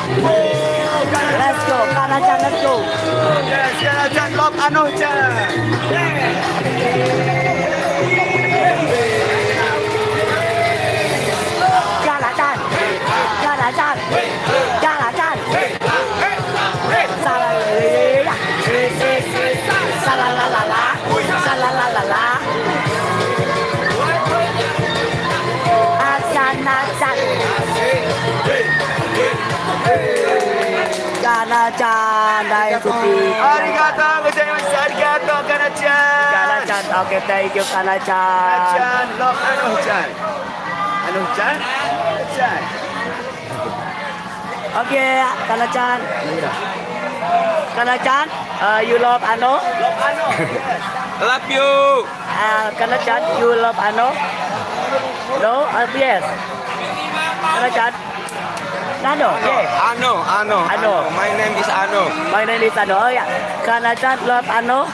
Let's go, Kana-chan, let's go. Yes, Kana-chan, love Ano-chan. Kana-chan, Kana-chan, Kana-chan. Sa-la-la-la-la, sa-la-la-la-la, sa-la-la-la-la. Kana-chan. Kana-chan, dahil suti. Arigato gozaimasu. Arigato, Kana-chan. Kana-chan, okay, thank you, Kana-chan. Kana-chan, love Ano-chan. Ano-chan? Ano-chan. Okay, Kana-chan. Kana-chan, you love Ano? Love Ano. Yes. Love you. Kana-chan, you love Ano? No? Yes. Kana-chan? Ano? Yes. Ano. Ano. My name is Ano. My name is Ano. Oh, yeah. Kana-chan love Ano?